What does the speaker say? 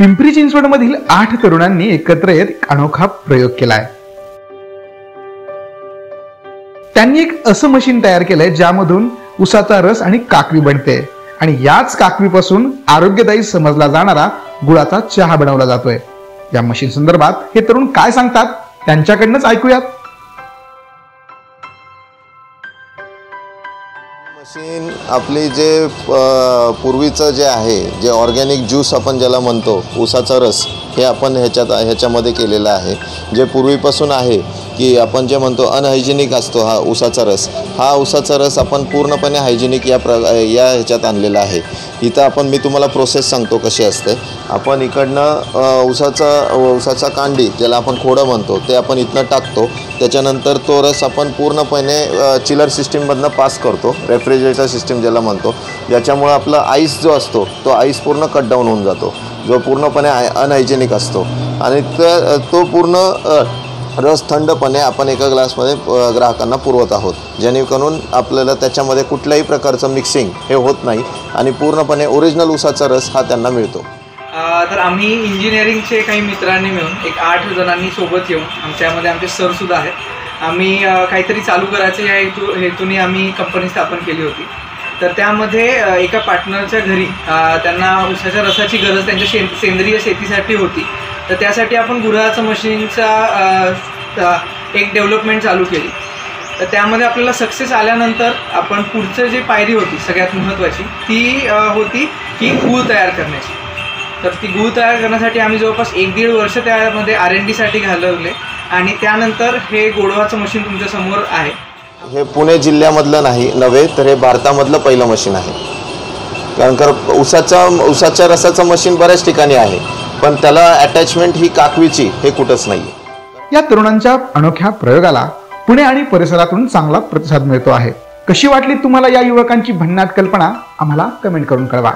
पिंपरी चिंचवडमधील 8 तरुणांनी एकत्र येत एक अनोखा प्रयोग केलाय। त्यांनी एक असं मशीन तयार केलंय ज्यामधून उसाचा रस आणि काकवी बनते आणि याच काकवीपासून आरोग्यदायी समजला जाणारा गुळाचा चहा बनवला जातोय। या मशीन संदर्भात हे तरुण काय सांगतात त्यांच्याकडनंच ऐकूयात। मशीन आपली जे पूर्वीचं जे आहे जे ऑर्गॅनिक ज्यूस आपण ज्याला म्हणतो ऊसाचा रस हे आपण ह्याच्यामध्ये केलेलं आहे। जे पूर्वीपासून आहे की आपण जे म्हणतो अनहायजेनिक असतो हा ऊसाचा रस आपण पूर्णपणे हायजेनिक या ह्याच्यात आणलेला आहे। इथं मी तुम्हाला प्रोसेस सांगतो कशी असते। आपण इकडनं ऊसाचा कांडी ज्याला आपण खोडं म्हणतो ते आपण इथनं टाकतो। त्याच्यानंतर तो रस आपण पूर्णपणे चिलर सिस्टीममधनं पास करतो, रेफ्रिजरेटर सिस्टीम ज्याला म्हणतो, ज्याच्यामुळे आपला आईस जो असतो तो आईस पूर्ण कट डाऊन होऊन जातो, जो पूर्णपणे अनहायजेनिक असतो आणि तो पूर्ण रस थंडपणे आपण एका ग्लासमध्ये ग्राहकांना पुरवत आहोत, जेणेकरून आपल्याला त्याच्यामध्ये कुठल्याही प्रकारचं मिक्सिंग हे होत नाही आणि पूर्णपणे ओरिजिनल ऊसाचा रस हा त्यांना मिळतो। तर आम्ही इंजिनिअरिंगचे काही मित्रांनी मिळून एक 8 जणांनी सोबत येऊन आमच्यामध्ये आमचे सरसुद्धा आहेत। आम्ही काहीतरी चालू करायचं या हेतूने आम्ही कंपनी स्थापन केली होती। तर त्यामध्ये एका पार्टनरच्या घरी त्यांना ऊसाच्या रसाची गरज त्यांच्या सेंद्रिय शेतीसाठी होती। तर त्यासाठी आपण गुळाचं मशीनचा एक डेव्हलपमेंट चालू केली। तर त्यामध्ये आपल्याला सक्सेस आल्यानंतर आपण पुढचं जे पायरी होती सगळ्यात महत्त्वाची ती होती की गूळ तयार करण्याची। तर ती गूळ तयार करण्यासाठी आम्ही जवळपास 1-1.5 वर्ष त्यामध्ये R&D साठी घालवले आणि त्यानंतर हे गोडवाचं मशीन तुमच्यासमोर आहे। हे पुणे जिल्ह्यामधलं नव्हे तर हे भारतामधलं पहिलं मशीन आहे। कारण ऊसाच्या रसाचं मशीन बऱ्याच ठिकाणी आहे पण त्याला अटॅचमेंट ही काकवीची हे कुठंच नाही। या तरुणांच्या अनोख्या प्रयोगाला पुणे आणि परिसरातून चांगला प्रतिसाद मिळतो आहे। कशी वाटली तुम्हाला या युवकांची भन्नाट कल्पना आम्हाला कमेंट करून कळवा।